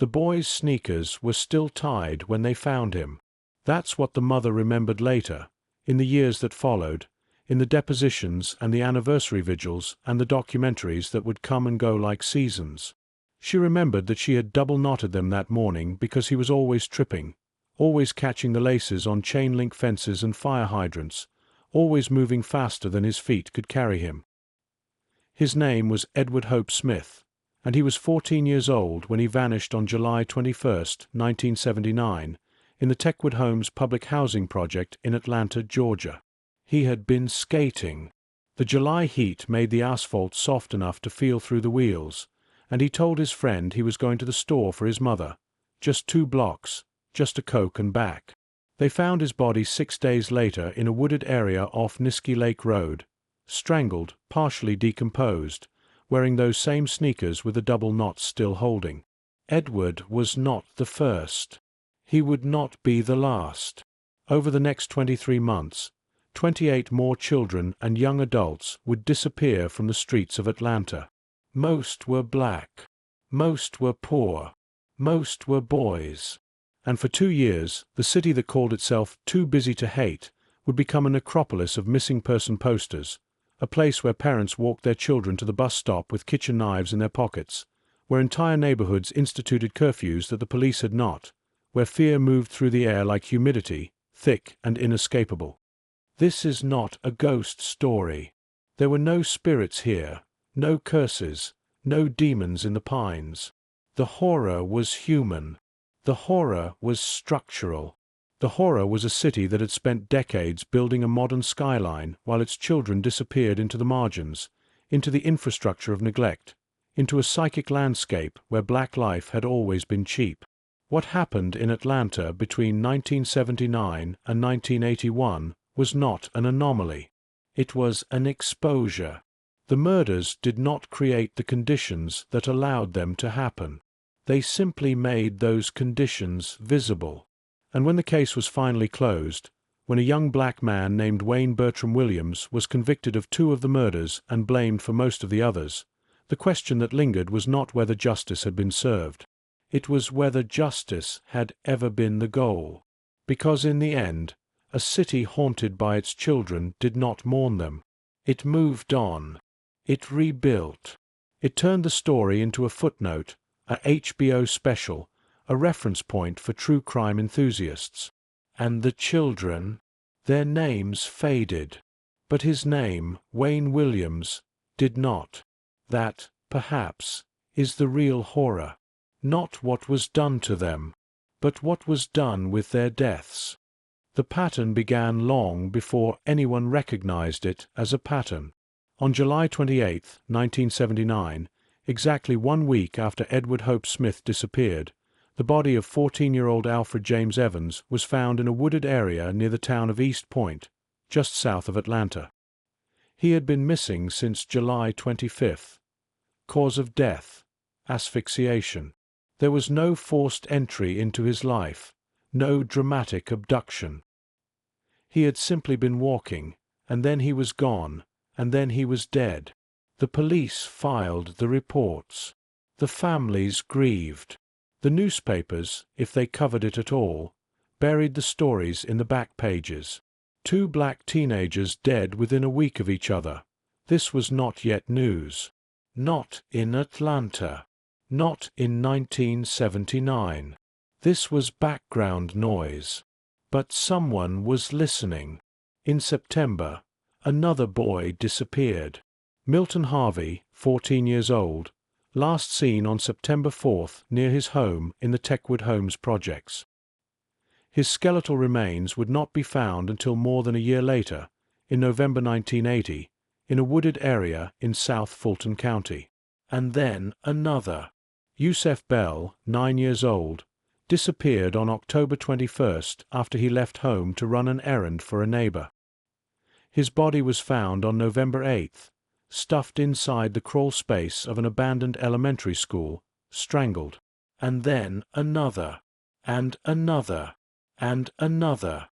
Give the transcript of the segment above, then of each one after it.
The boy's sneakers were still tied when they found him. That's what the mother remembered later, in the years that followed, in the depositions and the anniversary vigils and the documentaries that would come and go like seasons. She remembered that she had double-knotted them that morning because he was always tripping, always catching the laces on chain-link fences and fire hydrants, always moving faster than his feet could carry him. His name was Edward Hope Smith, and he was 14 years old when he vanished on July 21, 1979, in the Techwood Homes public housing project in Atlanta, Georgia. He had been skating. The July heat made the asphalt soft enough to feel through the wheels, and he told his friend he was going to the store for his mother. Just 2 blocks, just a Coke and back. They found his body 6 days later in a wooded area off Niskey Lake Road, strangled, partially decomposed, wearing those same sneakers with the double knots still holding. Edward was not the first. He would not be the last. Over the next 23 months, 28 more children and young adults would disappear from the streets of Atlanta. Most were black. Most were poor. Most were boys. And for 2 years, the city that called itself Too Busy to Hate would become a necropolis of missing person posters, a place where parents walked their children to the bus stop with kitchen knives in their pockets, where entire neighborhoods instituted curfews that the police had not, where fear moved through the air like humidity, thick and inescapable. This is not a ghost story. There were no spirits here, no curses, no demons in the pines. The horror was human. The horror was structural. The horror was a city that had spent decades building a modern skyline while its children disappeared into the margins, into the infrastructure of neglect, into a psychic landscape where black life had always been cheap. What happened in Atlanta between 1979 and 1981 was not an anomaly. It was an exposure. The murders did not create the conditions that allowed them to happen. They simply made those conditions visible. And when the case was finally closed, when a young black man named Bertram Williams was convicted of 2 of the murders and blamed for most of the others, the question that lingered was not whether justice had been served. It was whether justice had ever been the goal. Because in the end, a city haunted by its children did not mourn them. It moved on. It rebuilt. It turned the story into a footnote, a HBO special, a reference point for true crime enthusiasts. And the children, their names faded. But his name, Wayne Williams, did not. That, perhaps, is the real horror. Not what was done to them, but what was done with their deaths. The pattern began long before anyone recognized it as a pattern. On July 28, 1979, exactly 1 week after Edward Hope Smith disappeared, the body of 14-year-old Alfred James Evans was found in a wooded area near the town of East Point, just south of Atlanta. He had been missing since July 25th. Cause of death: asphyxiation. There was no forced entry into his life, no dramatic abduction. He had simply been walking, and then he was gone, and then he was dead. The police filed the reports. The families grieved. The newspapers, if they covered it at all, buried the stories in the back pages. 2 black teenagers dead within a week of each other. This was not yet news. Not in Atlanta. Not in 1979. This was background noise. But someone was listening. In September, another boy disappeared. Milton Harvey, 14 years old, last seen on September 4th near his home in the Techwood Homes projects. His skeletal remains would not be found until more than a year later, in November 1980, in a wooded area in South Fulton County. And then another. Yusef Bell, 9 years old, disappeared on October 21st after he left home to run an errand for a neighbor. His body was found on November 8th, stuffed inside the crawl space of an abandoned elementary school, strangled. And then another, and another, and another.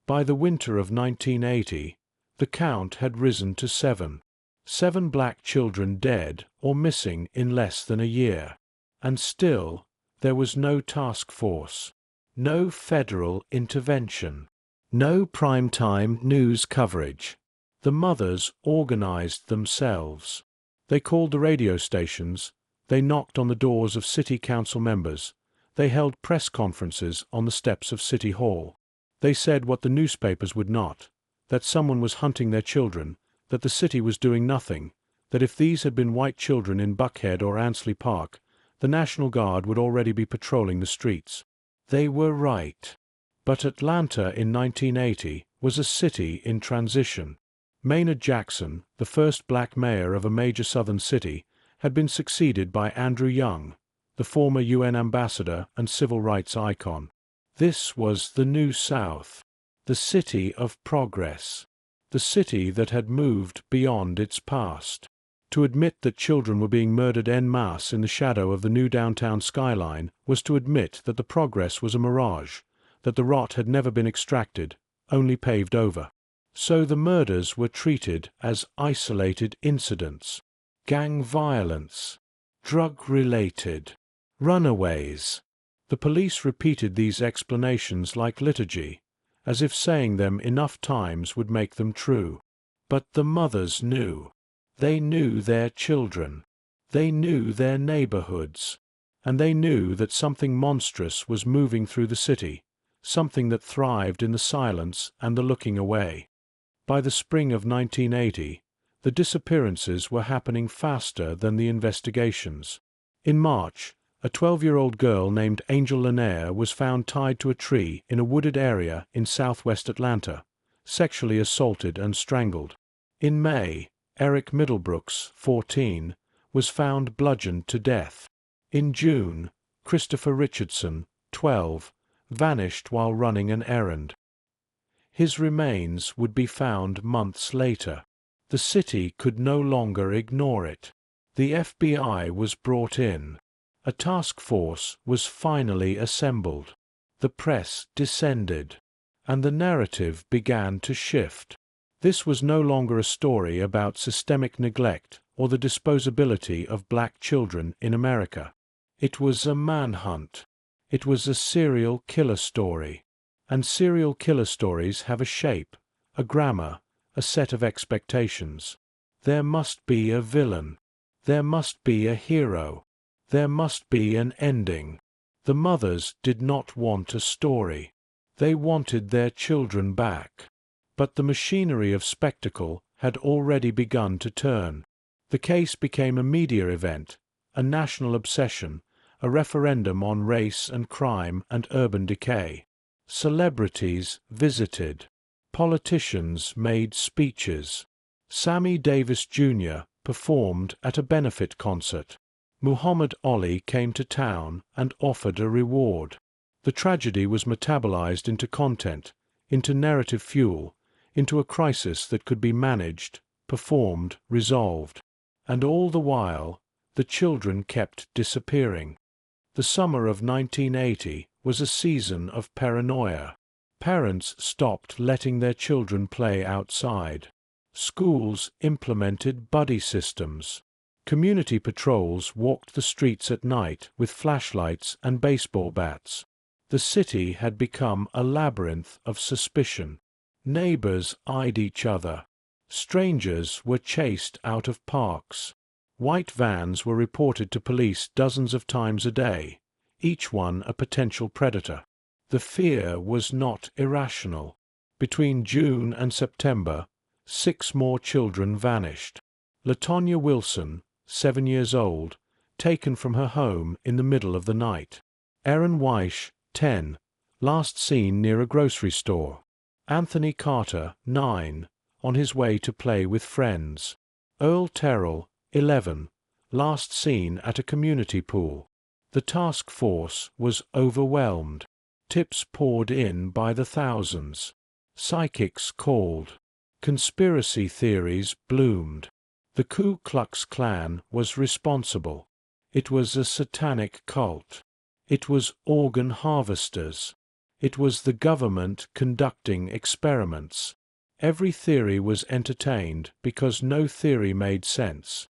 By the winter of 1980, the count had risen to 7. 7 black children dead or missing in less than a year. And still, There was no task force, no federal intervention, no prime-time news coverage. The mothers organized themselves. They called the radio stations, they knocked on the doors of city council members, they held press conferences on the steps of City Hall. They said what the newspapers would not, that someone was hunting their children, that the city was doing nothing, that if these had been white children in Buckhead or Ansley Park, the National Guard would already be patrolling the streets. They were right. But Atlanta in 1980 was a city in transition. Maynard Jackson, the first black mayor of a major southern city, had been succeeded by Andrew Young, the former UN ambassador and civil rights icon. This was the New South, the city of progress, the city that had moved beyond its past. To admit that children were being murdered en masse in the shadow of the new downtown skyline was to admit that the progress was a mirage, that the rot had never been extracted, only paved over. So the murders were treated as isolated incidents, gang violence, drug-related, runaways. The police repeated these explanations like liturgy, as if saying them enough times would make them true. But the mothers knew. They knew their children. They knew their neighborhoods. And they knew that something monstrous was moving through the city, something that thrived in the silence and the looking away. By the spring of 1980, the disappearances were happening faster than the investigations. In March, a 12-year-old girl named Angel Lanier was found tied to a tree in a wooded area in southwest Atlanta, sexually assaulted and strangled. In May, Eric Middlebrooks, 14, was found bludgeoned to death. In June, Christopher Richardson, 12, vanished while running an errand. His remains would be found months later. The city could no longer ignore it. The FBI was brought in. A task force was finally assembled. The press descended, and the narrative began to shift. This was no longer a story about systemic neglect or the disposability of black children in America. It was a manhunt. It was a serial killer story. And serial killer stories have a shape, a grammar, a set of expectations. There must be a villain. There must be a hero. There must be an ending. The mothers did not want a story. They wanted their children back. But the machinery of spectacle had already begun to turn. The case became a media event, a national obsession, a referendum on race and crime and urban decay. Celebrities visited. Politicians made speeches. Sammy Davis Jr. performed at a benefit concert. Muhammad Ali came to town and offered a reward. The tragedy was metabolized into content, into narrative fuel, into a crisis that could be managed, performed, resolved. And all the while, the children kept disappearing. The summer of 1980 was a season of paranoia. Parents stopped letting their children play outside. Schools implemented buddy systems. Community patrols walked the streets at night with flashlights and baseball bats. The city had become a labyrinth of suspicion. Neighbors eyed each other. Strangers were chased out of parks. White vans were reported to police dozens of times a day, each one a potential predator. The fear was not irrational. Between June and September, 6 more children vanished. LaTonya Wilson, 7 years old, taken from her home in the middle of the night. Aaron Weish, 10, last seen near a grocery store. Anthony Carter, 9, on his way to play with friends. Earl Terrell, 11, last seen at a community pool. The task force was overwhelmed. Tips poured in by the thousands. Psychics called. Conspiracy theories bloomed. The Ku Klux Klan was responsible. It was a satanic cult. It was organ harvesters. It was the government conducting experiments. Every theory was entertained because no theory made sense.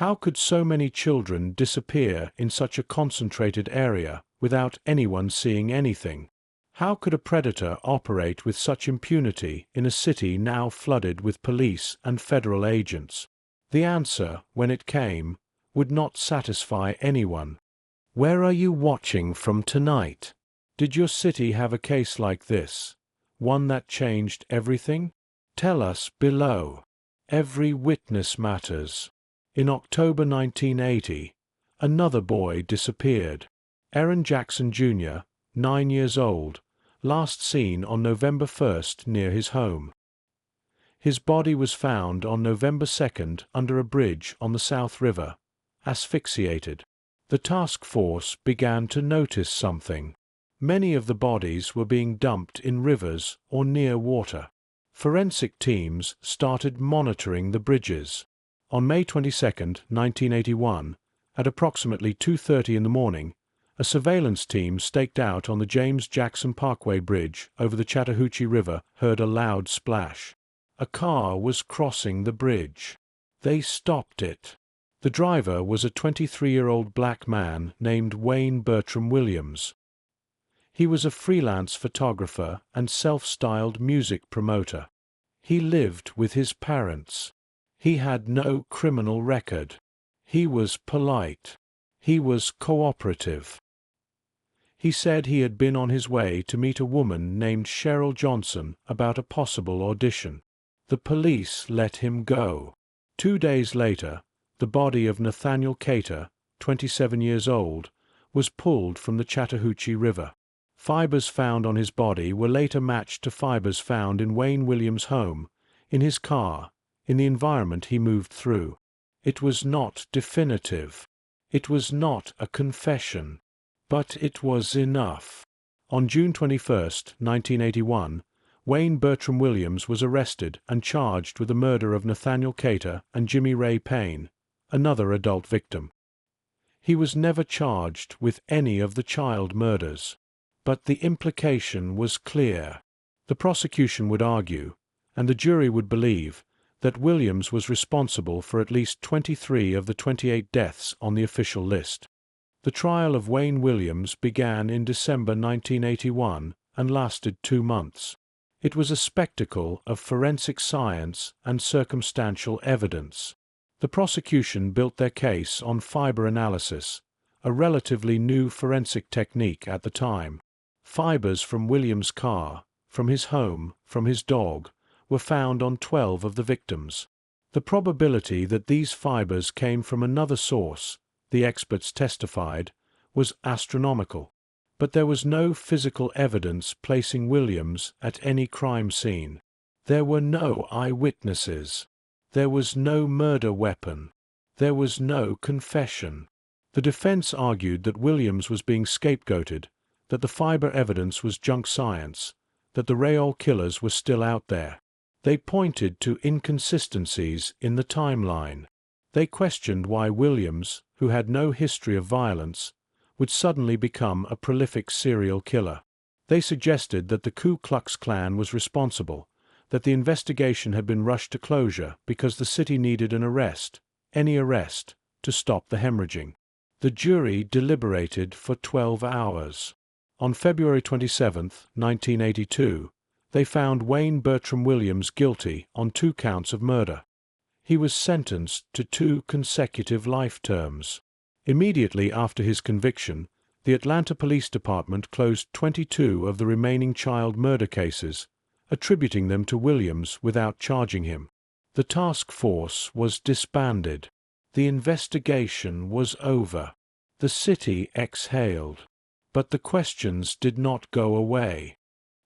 How could so many children disappear in such a concentrated area without anyone seeing anything? How could a predator operate with such impunity in a city now flooded with police and federal agents? The answer, when it came, would not satisfy anyone. Where are you watching from tonight? Did your city have a case like this? One that changed everything? Tell us below. Every witness matters. In October 1980, another boy disappeared. Aaron Jackson Jr., 9 years old, last seen on November 1st near his home. His body was found on November 2nd under a bridge on the South River, asphyxiated. The task force began to notice something. Many of the bodies were being dumped in rivers or near water. Forensic teams started monitoring the bridges. On May 22, 1981, at approximately 2:30 in the morning, a surveillance team staked out on the James Jackson Parkway Bridge over the Chattahoochee River heard a loud splash. A car was crossing the bridge. They stopped it. The driver was a 23-year-old black man named Wayne Bertram Williams. He was a freelance photographer and self-styled music promoter. He lived with his parents. He had no criminal record. He was polite. He was cooperative. He said he had been on his way to meet a woman named Cheryl Johnson about a possible audition. The police let him go. 2 days later, the body of Nathaniel Cater, 27 years old, was pulled from the Chattahoochee River. Fibers found on his body were later matched to fibers found in Wayne Williams' home, in his car, in the environment he moved through. It was not definitive. It was not a confession. But it was enough. On June 21, 1981, Wayne Bertram Williams was arrested and charged with the murder of Nathaniel Cater and Jimmy Ray Payne, another adult victim. He was never charged with any of the child murders. But the implication was clear. The prosecution would argue, and the jury would believe, that Williams was responsible for at least 23 of the 28 deaths on the official list. The trial of Wayne Williams began in December 1981 and lasted 2 months. It was a spectacle of forensic science and circumstantial evidence. The prosecution built their case on fiber analysis, a relatively new forensic technique at the time. Fibers from Williams' car, from his home, from his dog, were found on 12 of the victims. The probability that these fibers came from another source, the experts testified, was astronomical. But there was no physical evidence placing Williams at any crime scene. There were no eyewitnesses. There was no murder weapon. There was no confession. The defense argued that Williams was being scapegoated, that the fiber evidence was junk science, that the Rayol killers were still out there. They pointed to inconsistencies in the timeline. They questioned why Williams, who had no history of violence, would suddenly become a prolific serial killer. They suggested that the Ku Klux Klan was responsible, that the investigation had been rushed to closure because the city needed an arrest, any arrest, to stop the hemorrhaging. The jury deliberated for 12 hours. On February 27, 1982, they found Wayne Bertram Williams guilty on 2 counts of murder. He was sentenced to 2 consecutive life terms. Immediately after his conviction, the Atlanta Police Department closed 22 of the remaining child murder cases, attributing them to Williams without charging him. The task force was disbanded. The investigation was over. The city exhaled. But the questions did not go away.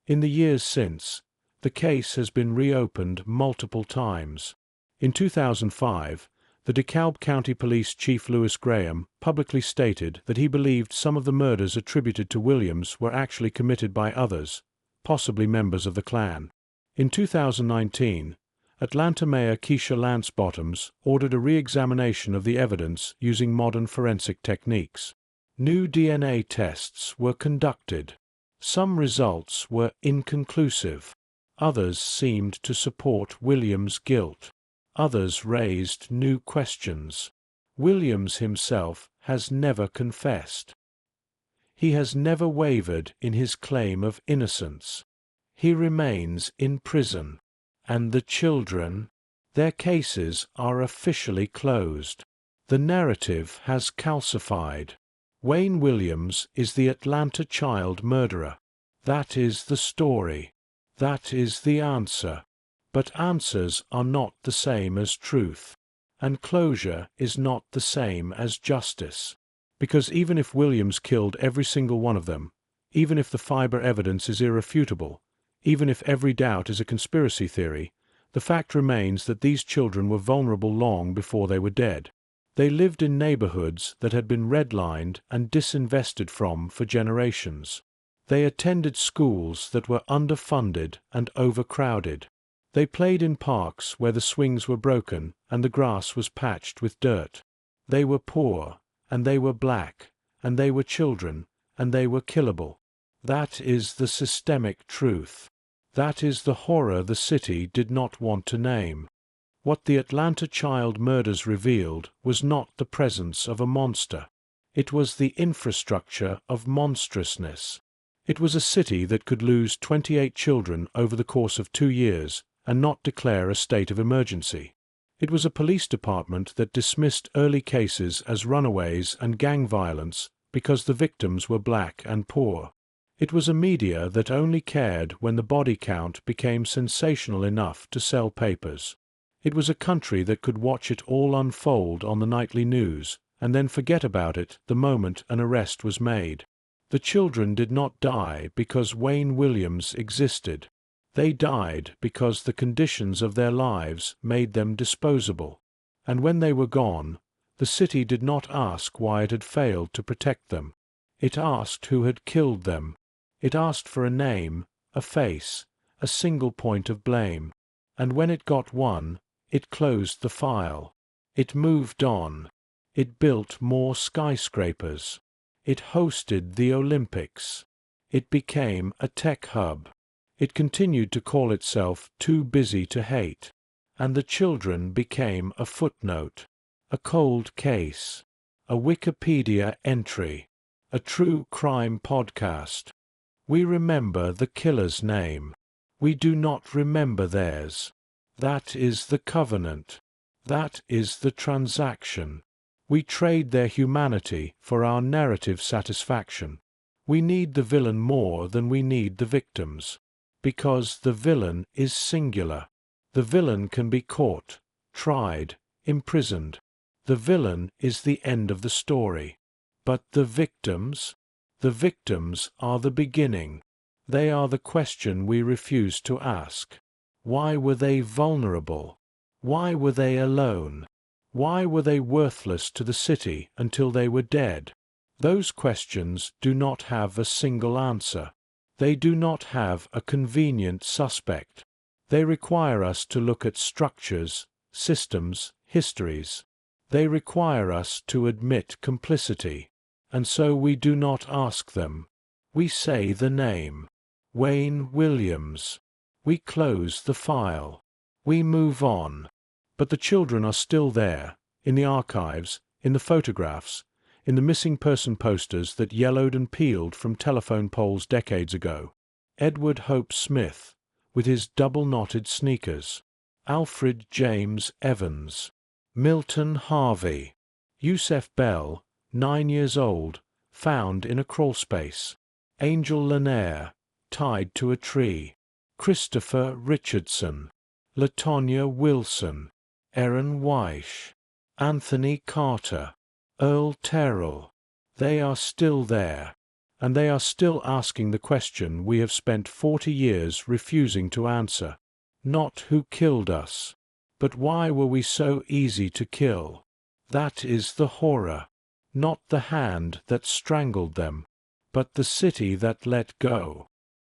In the years since, the case has been reopened multiple times. In 2005, the DeKalb County Police Chief Louis Graham publicly stated that he believed some of the murders attributed to Williams were actually committed by others, possibly members of the Klan. In 2019, Atlanta Mayor Keisha Lance Bottoms ordered a re-examination of the evidence using modern forensic techniques. New DNA tests were conducted. Some results were inconclusive. Others seemed to support Williams' guilt. Others raised new questions. Williams himself has never confessed. He has never wavered in his claim of innocence. He remains in prison. And the children, their cases are officially closed. The narrative has calcified. Wayne Williams is the Atlanta child murderer. That is the story. That is the answer. But answers are not the same as truth. And closure is not the same as justice. Because even if Williams killed every single one of them, even if the fiber evidence is irrefutable, even if every doubt is a conspiracy theory, the fact remains that these children were vulnerable long before they were dead. They lived in neighborhoods that had been redlined and disinvested from for generations. They attended schools that were underfunded and overcrowded. They played in parks where the swings were broken and the grass was patched with dirt. They were poor, and they were black, and they were children, and they were killable. That is the systemic truth. That is the horror the city did not want to name. What the Atlanta child murders revealed was not the presence of a monster. It was the infrastructure of monstrousness. It was a city that could lose 28 children over the course of 2 years and not declare a state of emergency. It was a police department that dismissed early cases as runaways and gang violence because the victims were black and poor. It was a media that only cared when the body count became sensational enough to sell papers. It was a country that could watch it all unfold on the nightly news and then forget about it the moment an arrest was made. The children did not die because Wayne Williams existed. They died because the conditions of their lives made them disposable. And when they were gone, the city did not ask why it had failed to protect them. It asked who had killed them. It asked for a name, a face, a single point of blame. And when it got one, it closed the file. It moved on. It built more skyscrapers. It hosted the Olympics. It became a tech hub. It continued to call itself Too Busy to Hate. And the children became a footnote, a cold case, a Wikipedia entry, a true crime podcast. We remember the killer's name. We do not remember theirs. That is the covenant. That is the transaction. We trade their humanity for our narrative satisfaction. We need the villain more than we need the victims. Because the villain is singular. The villain can be caught, tried, imprisoned. The villain is the end of the story. But the victims? The victims are the beginning. They are the question we refuse to ask. Why were they vulnerable? Why were they alone? Why were they worthless to the city until they were dead? Those questions do not have a single answer. They do not have a convenient suspect. They require us to look at structures, systems, histories. They require us to admit complicity. And so we do not ask them. We say the name. Wayne Williams. We close the file. We move on. But the children are still there, in the archives, in the photographs, in the missing person posters that yellowed and peeled from telephone poles decades ago. Edward Hope Smith, with his double-knotted sneakers. Alfred James Evans. Milton Harvey. Yusef Bell, 9 years old, found in a crawlspace. Angel Lanier, tied to a tree. Christopher Richardson. Latonya Wilson. Erin Weish. Anthony Carter. Earl Terrell. They are still there. And they are still asking the question we have spent 40 years refusing to answer. Not who killed us, but why were we so easy to kill? That is the horror. Not the hand that strangled them, but the city that let go.